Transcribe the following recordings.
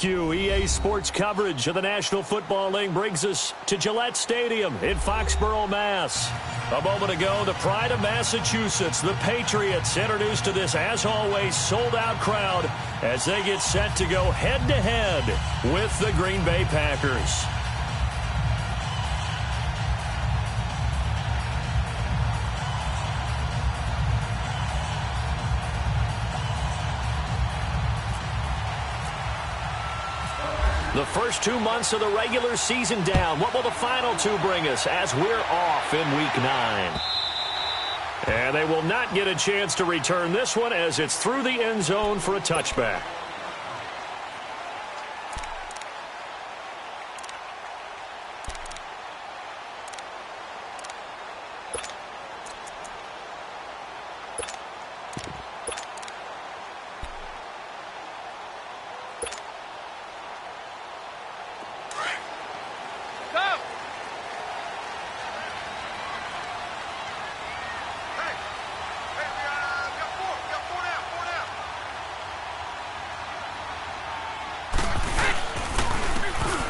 EA Sports coverage of the National Football League brings us to Gillette Stadium in Foxborough, Mass. A moment ago, the pride of Massachusetts, the Patriots, introduced to this, as always, sold-out crowd as they get set to go head-to-head with the Green Bay Packers. The first 2 months of the regular season down. What will the final two bring us as we're off in Week 9? And they will not get a chance to return this one as it's through the end zone for a touchback.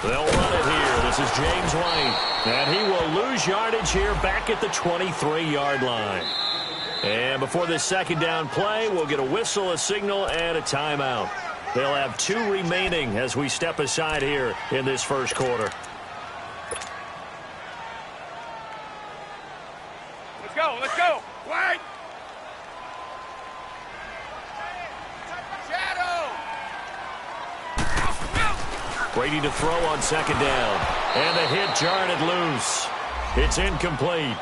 They'll run it here. This is James White. And he will lose yardage here back at the 23-yard line. And before this second down play, we'll get a whistle, a signal, and a timeout. They'll have 2 remaining as we step aside here in this first quarter. Let's go, let's go. White. Brady to throw on second down. And the hit jarred it loose. It's incomplete.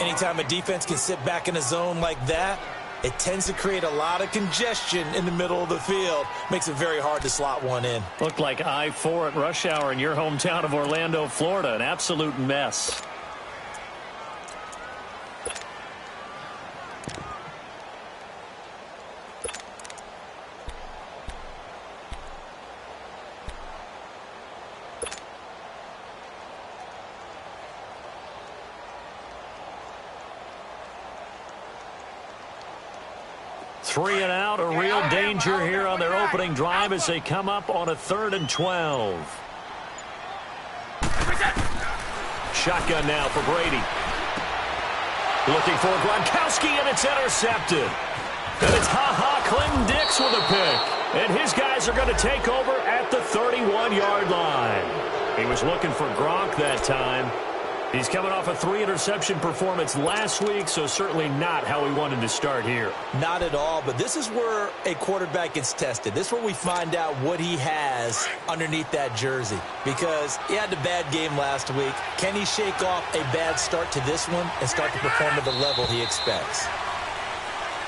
Anytime a defense can sit back in a zone like that, it tends to create a lot of congestion in the middle of the field. Makes it very hard to slot one in. Looked like I-4 at rush hour in your hometown of Orlando, Florida. An absolute mess. Three and out, a real danger here on their opening drive as they come up on a 3rd and 12. Shotgun now for Brady. Looking for Gronkowski, and it's intercepted. And it's Clinton Dix with a pick. And his guys are going to take over at the 31-yard line. He was looking for Gronk that time. He's coming off a 3-interception performance last week, so certainly not how he wanted to start here. Not at all, but this is where a quarterback gets tested. This is where we find out what he has underneath that jersey, because he had a bad game last week. Can he shake off a bad start to this one and start to perform at the level he expects?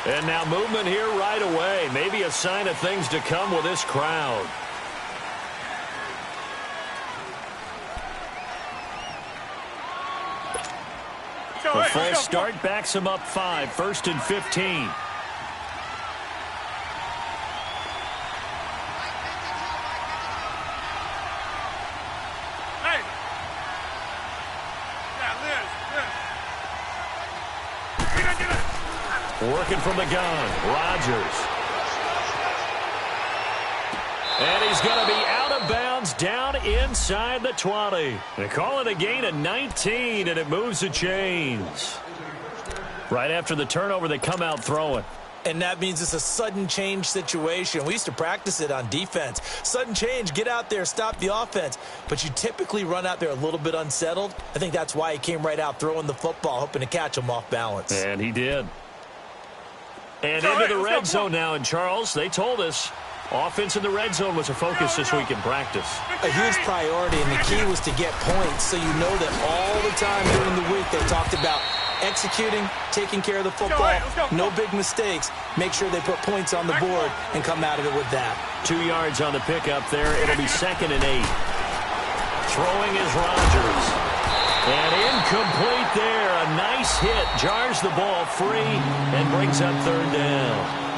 And now movement here right away. Maybe a sign of things to come with this crowd. A false start backs him up 5, 1st and 15. Hey. Yeah, Liz. Working from the gun, Rodgers. And he's going to be out of bounds down inside the 20. They call it a gain of 19, and it moves the chains. Right after the turnover, they come out throwing. And that means it's a sudden change situation. We used to practice it on defense. Sudden change, get out there, stop the offense. But you typically run out there a little bit unsettled. I think that's why he came right out throwing the football, hoping to catch him off balance. And he did. And into the red zone now. And Charles, they told us, offense in the red zone was a focus this week in practice. A huge priority, and the key was to get points, so you know that all the time during the week they talked about executing, taking care of the football, no big mistakes. Make sure they put points on the board and come out of it with that. 2 yards on the pickup there. It'll be 2nd and 8. Throwing is Rodgers. And incomplete there. A nice hit. Jars the ball free and brings up 3rd down.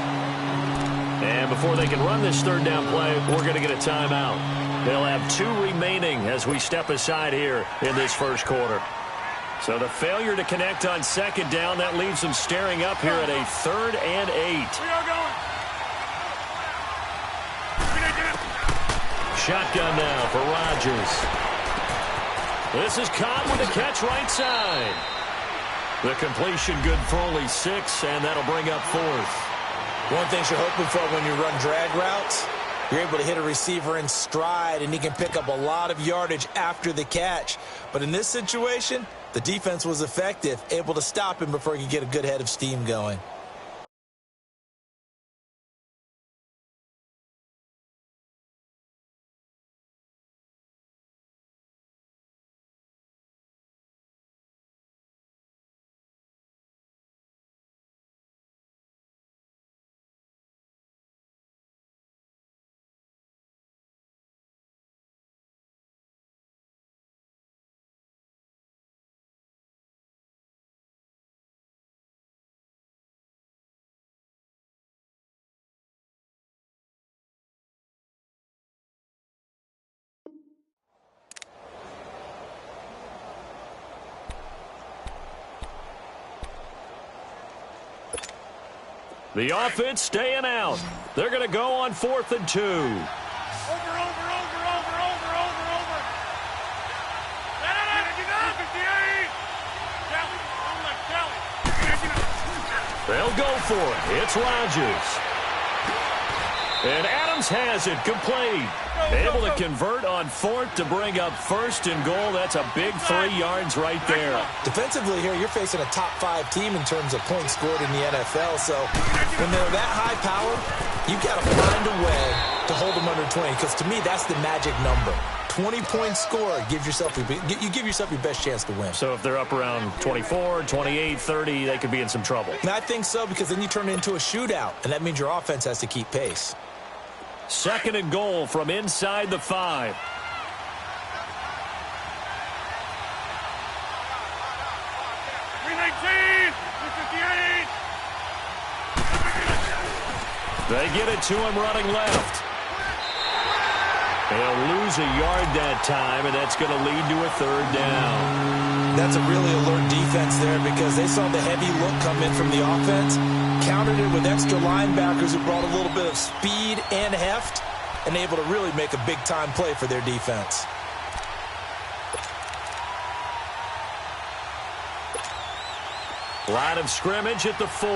And before they can run this 3rd down play, we're going to get a timeout. They'll have 2 remaining as we step aside here in this first quarter. So the failure to connect on 2nd down, that leaves them staring up here at a 3rd and 8. We are going. Shotgun now for Rodgers. This is caught with a catch right side. The completion good for only 6, and that'll bring up 4th. One thing you're hoping for when you run drag routes, you're able to hit a receiver in stride, and he can pick up a lot of yardage after the catch. But in this situation, the defense was effective, able to stop him before he could get a good head of steam going. The offense staying out. They're going to go on 4th and 2. Over. They'll go for it. It's Rodgers. And Adams has it complete. Able to convert on 4th to bring up 1st and goal. That's a big 3 yards right there. Defensively here, you're facing a top 5 team in terms of points scored in the NFL. So when they're that high powered, you've got to find a way to hold them under 20. Because to me, that's the magic number. 20-point score gives yourself you give yourself your best chance to win. So if they're up around 24, 28, 30, they could be in some trouble. And I think so, because then you turn it into a shootout, and that means your offense has to keep pace. 2nd and goal from inside the 5. They get it to him running left. They'll lose a yard that time, and that's going to lead to a 3rd down. That's a really alert defense there, because they saw the heavy look come in from the offense, countered it with extra linebackers who brought a little bit of speed and heft, and able to really make a big-time play for their defense. Line of scrimmage at the 4.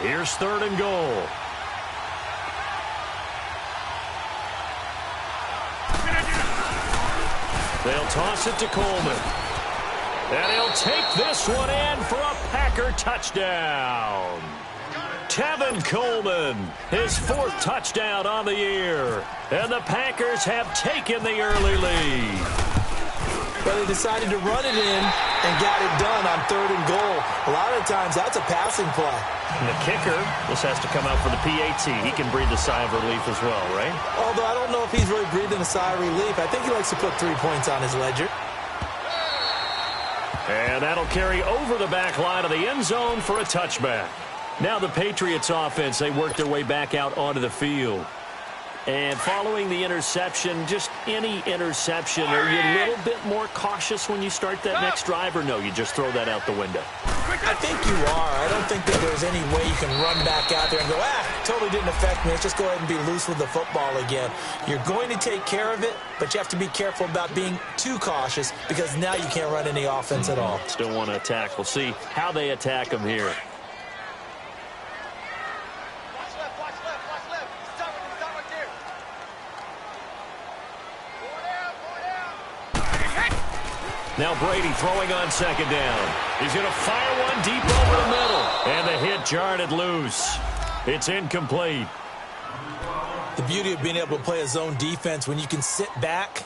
Here's 3rd and goal. They'll toss it to Coleman. And he'll take this one in for a Packer touchdown. Tevin Coleman, his 4th touchdown on the year. And the Packers have taken the early lead. But they decided to run it in and got it done on 3rd and goal. A lot of times, that's a passing play. And the kicker, this has to come out for the PAT. He can breathe a sigh of relief as well, right? Although I don't know if he's really breathing a sigh of relief. I think he likes to put 3 points on his ledger. And that'll carry over the back line of the end zone for a touchback. Now the Patriots offense, they work their way back out onto the field. And following the interception, just any interception, are you a little bit more cautious when you start that next drive, or no, you just throw that out the window? I think you are. I don't think that there's any way you can run back out there and go, totally didn't affect me. Let's just go ahead and be loose with the football again. You're going to take care of it, but you have to be careful about being too cautious, because now you can't run any offense at all. Still want to attack. We'll see how they attack them here. Now Brady throwing on 2nd down. He's going to fire one deep over the middle. And the hit jarred it loose. It's incomplete. The beauty of being able to play a zone defense, when you can sit back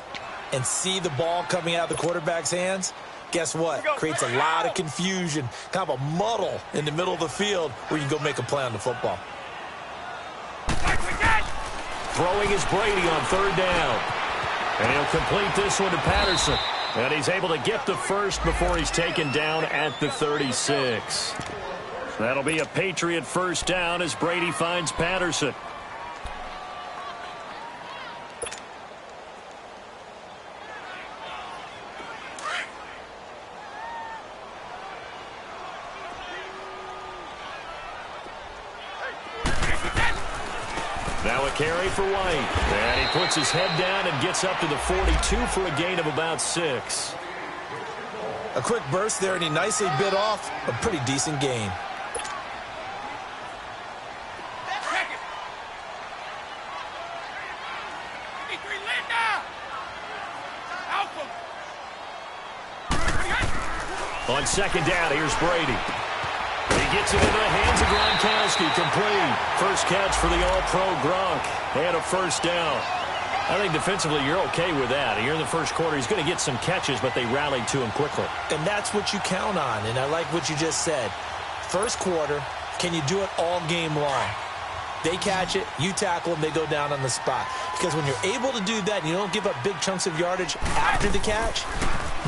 and see the ball coming out of the quarterback's hands, guess what? Creates a lot of confusion, kind of a muddle in the middle of the field where you can go make a play on the football. Throwing is Brady on 3rd down. And he'll complete this one to Patterson. And he's able to get the 1st before he's taken down at the 36. That'll be a Patriot 1st down as Brady finds Patterson. Now a carry for White. And he puts his head down and gets up to the 42 for a gain of about 6. A quick burst there, and he nicely bit off a pretty decent gain. On second down, here's Brady. He gets it into the hands of Gronkowski, complete. First catch for the All-Pro Gronk, and a first down. I think defensively you're okay with that. Here in the first quarter, he's going to get some catches, but they rallied to him quickly. And that's what you count on, and I like what you just said. First quarter, can you do it all game long? They catch it, you tackle them, they go down on the spot. Because when you're able to do that and you don't give up big chunks of yardage after the catch,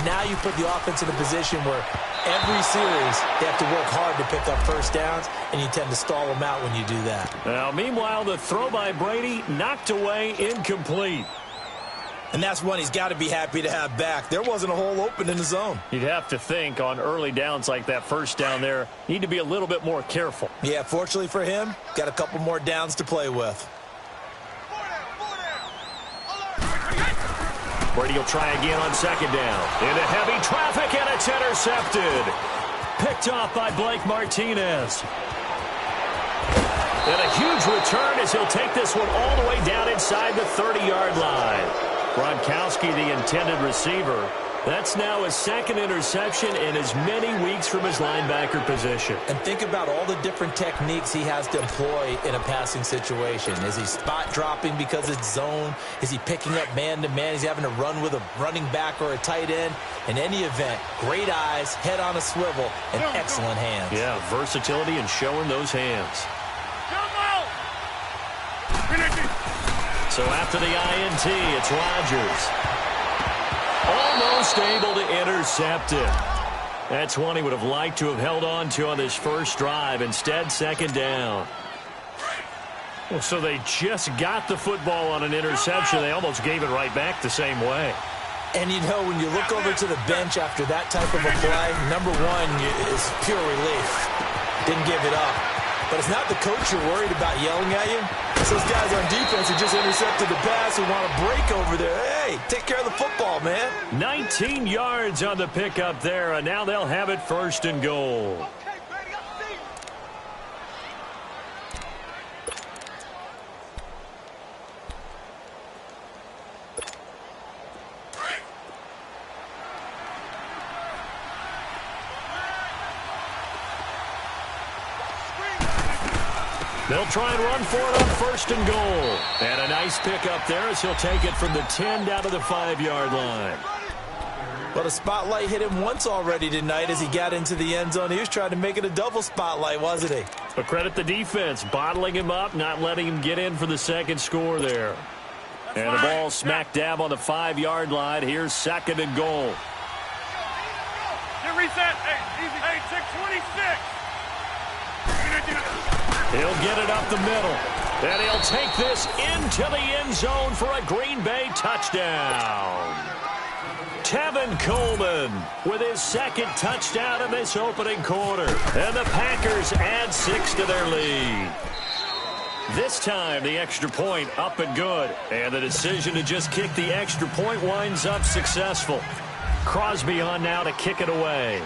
now you put the offense in a position where every series they have to work hard to pick up first downs, and you tend to stall them out when you do that. Now, meanwhile, the throw by Brady knocked away, incomplete. And that's one he's got to be happy to have back. There wasn't a hole open in the zone. You'd have to think on early downs like that first down there, need to be a little bit more careful. Yeah, fortunately for him, got a couple more downs to play with. Brady will try again on second down. Into heavy traffic, and it's intercepted. Picked off by Blake Martinez. And a huge return as he'll take this one all the way down inside the 30-yard line. Gronkowski, the intended receiver. That's now his second interception in as many weeks from his linebacker position. And think about all the different techniques he has to employ in a passing situation. Is he spot dropping because it's zone? Is he picking up man-to-man? Is he having to run with a running back or a tight end? In any event, great eyes, head on a swivel, and excellent hands. Yeah, versatility and showing those hands. So after the INT, it's Rodgers. Almost able to intercept it. That's one he would have liked to have held on to on this first drive. Instead, second down. Well, so they just got the football on an interception. They almost gave it right back the same way. And, you know, when you look over to the bench after that type of a play, number one is pure relief. Didn't give it up. But it's not the coach you're worried about yelling at you. It's those guys on defense who just intercepted the pass and want to break over there. Hey, take care of the football, man. 19 yards on the pickup there, and now they'll have it first and goal. They'll try and run for it on first and goal. And a nice pickup there as he'll take it from the 10 down to the 5-yard line. Well, the spotlight hit him once already tonight as he got into the end zone. He was trying to make it a double spotlight, wasn't he? But credit the defense, bottling him up, not letting him get in for the second score there. And the ball smack dab on the 5-yard line. Here's second and goal. Get reset. Hey, 626. He'll get it up the middle. And he'll take this into the end zone for a Green Bay touchdown. Tevin Coleman with his second touchdown in this opening quarter. And the Packers add 6 to their lead. This time, the extra point up and good. And the decision to just kick the extra point winds up successful. Crosby on now to kick it away.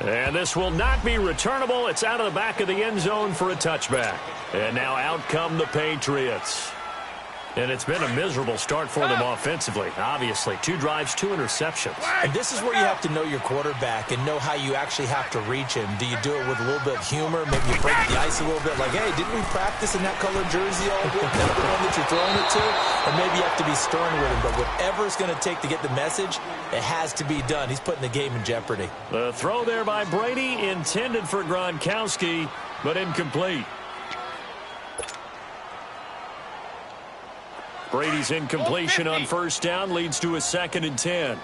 And this will not be returnable. It's out of the back of the end zone for a touchback. And now out come the Patriots. And it's been a miserable start for them offensively. Obviously, 2 drives, 2 interceptions. And this is where you have to know your quarterback and know how you actually have to reach him. Do you do it with a little bit of humor? Maybe you break the ice a little bit. Like, hey, didn't we practice in that colored jersey all week? That's the one that you're throwing it to? Or maybe you have to be stern with him. But whatever it's going to take to get the message, it has to be done. He's putting the game in jeopardy. The throw there by Brady, intended for Gronkowski, but incomplete. Brady's incompletion on first down leads to a 2nd and 10.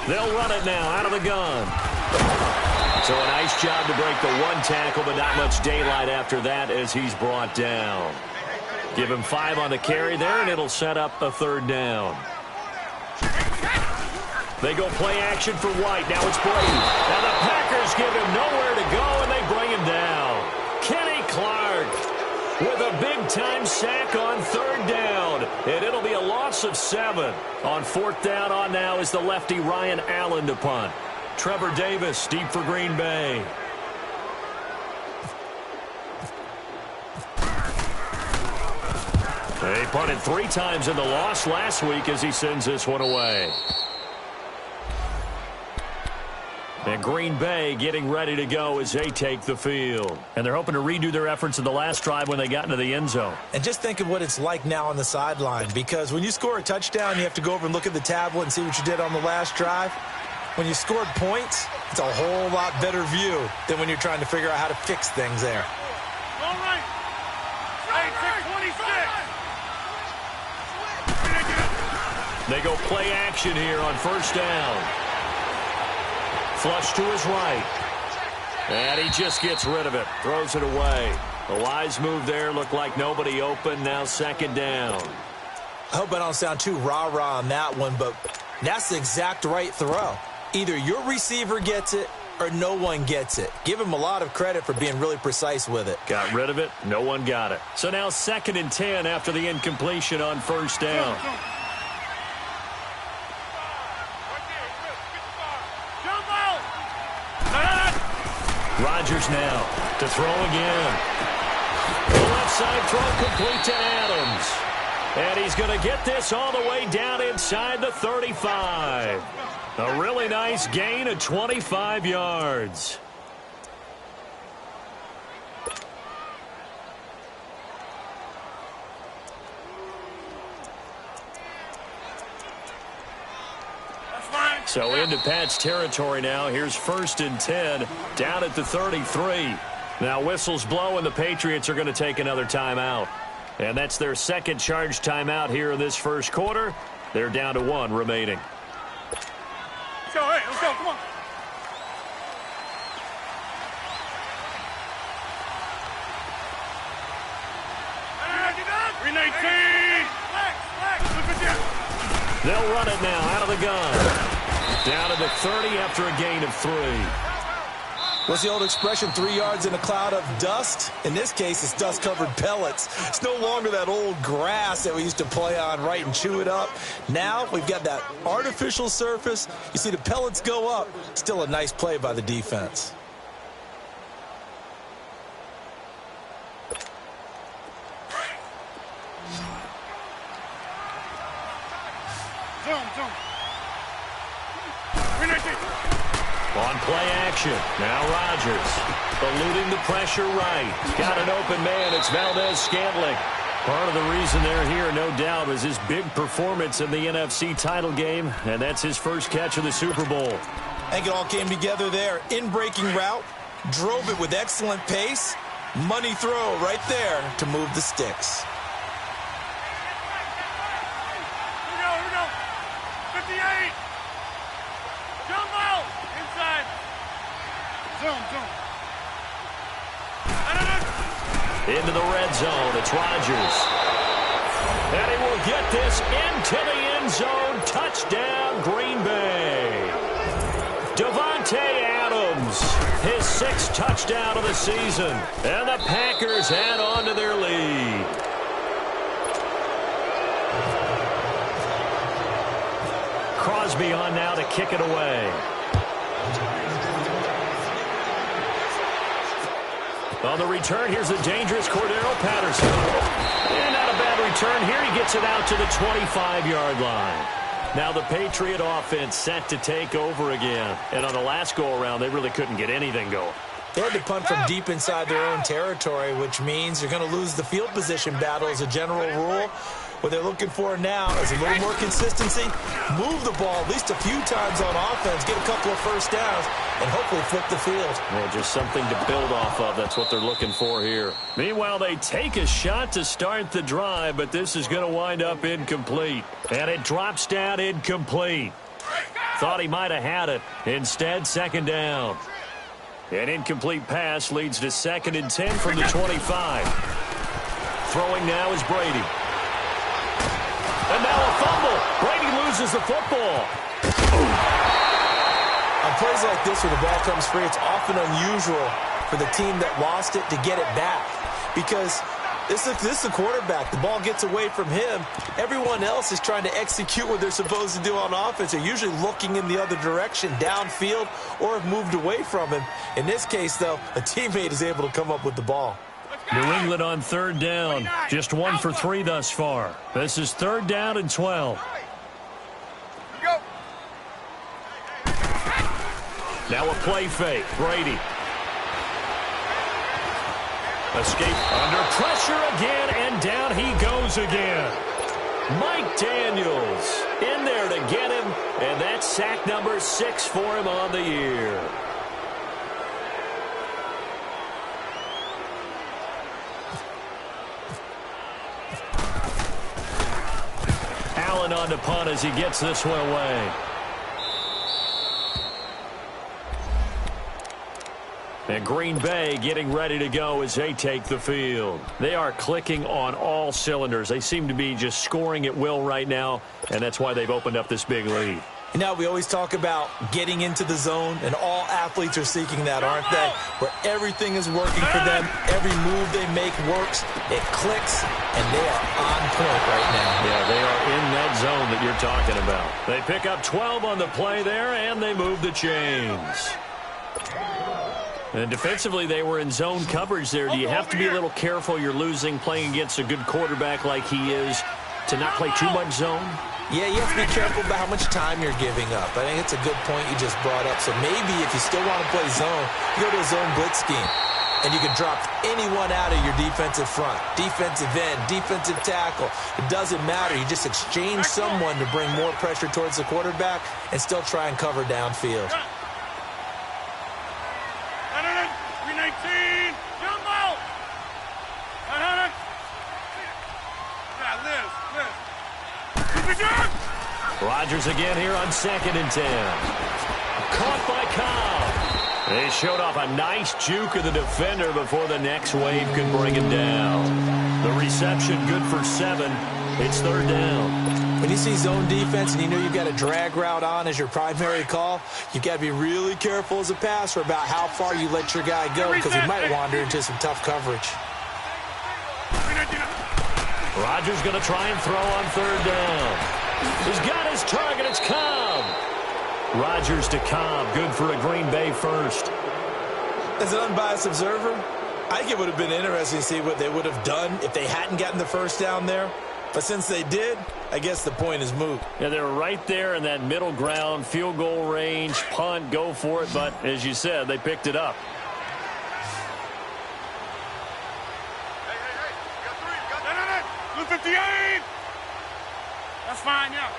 They'll run it now out of the gun. So a nice job to break the 1 tackle, but not much daylight after that as he's brought down. Give him 5 on the carry there, and it'll set up a 3rd down. They go play action for White. Now it's Brady. Now the Packers give him nowhere to go, and they bring him down. Kenny Clark with a big-time sack on third down. And it'll be a loss of 7. On fourth down on now is the lefty Ryan Allen to punt. Trevor Davis deep for Green Bay. They punted 3 times in the loss last week as he sends this one away. And Green Bay getting ready to go as they take the field. And they're hoping to redo their efforts in the last drive when they got into the end zone. And just think of what it's like now on the sideline, because when you score a touchdown, you have to go over and look at the tablet and see what you did on the last drive. When you scored points, it's a whole lot better view than when you're trying to figure out how to fix things there. All right. Hey, 26. They go play action here on first down. Flush to his right. And he just gets rid of it. Throws it away. The wise move there. Looked like nobody open. Now second down. I hope I don't sound too rah-rah on that one, but that's the exact right throw. Either your receiver gets it or no one gets it. Give him a lot of credit for being really precise with it. Got rid of it. No one got it. So now 2nd and 10 after the incompletion on first down. Rodgers now to throw again. The left side throw complete to Adams. And he's going to get this all the way down inside the 35. A really nice gain of 25 yards. So into Pat's territory now. Here's 1st and 10 down at the 33. Now whistles blow and the Patriots are going to take another timeout. And that's their second charge timeout here in this first quarter. They're down to 1 remaining. Let's go, hey, let's go, come on. Green 18. They'll run it now out of the gun. Down to the 30 after a gain of 3. What's the old expression, 3 yards in a cloud of dust? In this case, it's dust-covered pellets. It's no longer that old grass that we used to play on, right, and chew it up. Now we've got that artificial surface. You see the pellets go up. Still a nice play by the defense. On play action. Now Rodgers eluding the pressure right. Got an open man. It's Valdez-Scantling. Part of the reason they're here, no doubt, was his big performance in the NFC title game, and that's his first catch of the Super Bowl. I think it all came together there. In-breaking route, drove it with excellent pace. Money throw right there to move the sticks. Here we go. 58. Jump out. Inside. Zoom. Into the red zone. It's Rodgers. And he will get this into the end zone. Touchdown, Green Bay. Davante Adams, his 6th touchdown of the season. And the Packers add on to their lead. Crosby on now to kick it away. On the return, here's a dangerous Cordero Patterson. And not a bad return here. He gets it out to the 25-yard line. Now the Patriot offense set to take over again. And on the last go-around, they really couldn't get anything going. They had to punt from deep inside their own territory, which means you're going to lose the field position battle as a general rule. What they're looking for now is a little more consistency, move the ball at least a few times on offense, get a couple of first downs, and hopefully flip the field. Well, just something to build off of. That's what they're looking for here. Meanwhile, they take a shot to start the drive, but this is going to wind up incomplete. And it drops down incomplete. Thought he might have had it. Instead, second down. An incomplete pass leads to 2nd and 10 from the 25. Throwing now is Brady. And now a fumble. Brady loses the football. On plays like this where the ball comes free, it's often unusual for the team that lost it to get it back. Because this is the quarterback. The ball gets away from him. Everyone else is trying to execute what they're supposed to do on offense. They're usually looking in the other direction, downfield, or have moved away from him. In this case, though, a teammate is able to come up with the ball. New England on third down. Just 1 for 3 thus far. This is 3rd down and 12. Go. Now a play fake. Brady. Escape under pressure again, and down he goes again. Mike Daniels in there to get him, and that's sack number 6 for him on the year. Allen on to punt as he gets this one away. And Green Bay getting ready to go as they take the field. They are clicking on all cylinders. They seem to be just scoring at will right now, and that's why they've opened up this big lead. You know, we always talk about getting into the zone, and all athletes are seeking that, aren't they? Where everything is working for them, every move they make works, it clicks, and they are on point right now. Yeah, they are in that zone that you're talking about. They pick up 12 on the play there, and they move the chains. And defensively, they were in zone coverage there. Do you have to be a little careful? You're losing playing against a good quarterback like he is to not play too much zone? Yeah, you have to be careful about how much time you're giving up. I think it's a good point you just brought up. So maybe if you still want to play zone, you go to a zone blitz scheme. And you can drop anyone out of your defensive front, defensive end, defensive tackle. It doesn't matter. You just exchange someone to bring more pressure towards the quarterback and still try and cover downfield. 319, jump out! 100. Yeah, live. Rodgers again here on 2nd and 10. Caught by Cobb. They showed off a nice juke of the defender before the next wave could bring him down. The reception good for 7. It's 3rd down. When you see zone defense and you know you've got a drag route on as your primary call, you've got to be really careful as a passer about how far you let your guy go because he might wander into some tough coverage. Rodgers going to try and throw on 3rd down. He's got his target. It's Cobb. Rodgers to Cobb. Good for a Green Bay first. As an unbiased observer, I think it would have been interesting to see what they would have done if they hadn't gotten the first down there. But since they did, I guess the point is moot. Yeah, they were right there in that middle ground, field goal range, punt, go for it. But as you said, they picked it up. Blue 58. That's fine, yeah.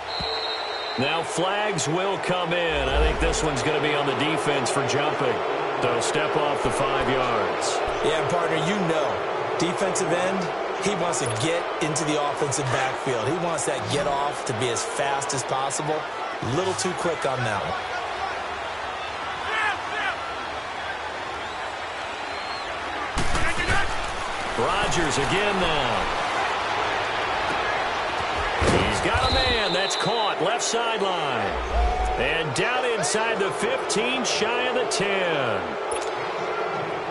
Now flags will come in. I think this one's going to be on the defense for jumping. So step off the 5 yards. Yeah, partner, you know, defensive end, he wants to get into the offensive backfield. He wants that get off to be as fast as possible. A little too quick on that one. Rodgers again now. He's got a man. That's caught. Left sideline. And down inside the 15, shy of the 10.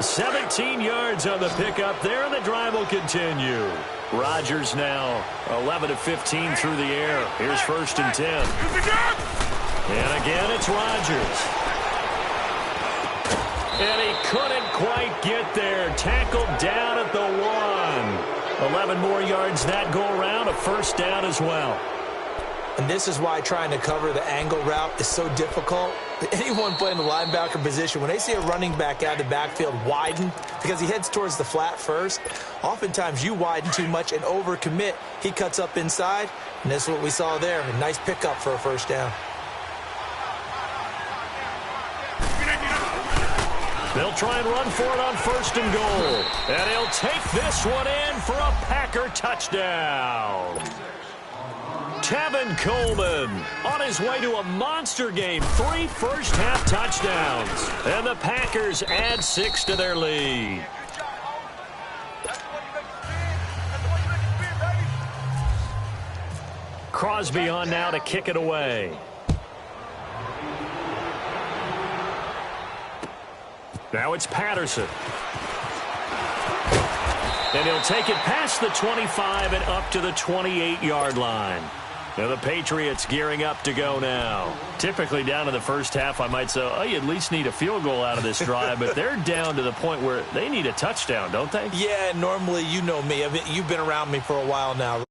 17 yards on the pickup there, and the drive will continue. Rodgers now 11 of 15 through the air. Here's 1st and 10. And again, it's Rodgers. And he couldn't quite get there. Tackled down at the 1. 11 more yards that go around. A 1st down as well. And this is why trying to cover the angle route is so difficult. Anyone playing the linebacker position, when they see a running back out of the backfield widen, because he heads towards the flat first, oftentimes you widen too much and overcommit. He cuts up inside, and that's what we saw there. A nice pickup for a 1st down. They'll try and run for it on 1st and goal. And he'll take this one in for a Packer touchdown. Tevin Coleman on his way to a monster game. 3 first-half touchdowns. And the Packers add 6 to their lead. Crosby on now to kick it away. Now it's Patterson. And he'll take it past the 25 and up to the 28-yard line. Now the Patriots gearing up to go now. Typically down in the first half, I might say, oh, you at least need a field goal out of this drive, but they're down to the point where they need a touchdown, don't they? Yeah, normally, you know me. I mean, you've been around me for a while now.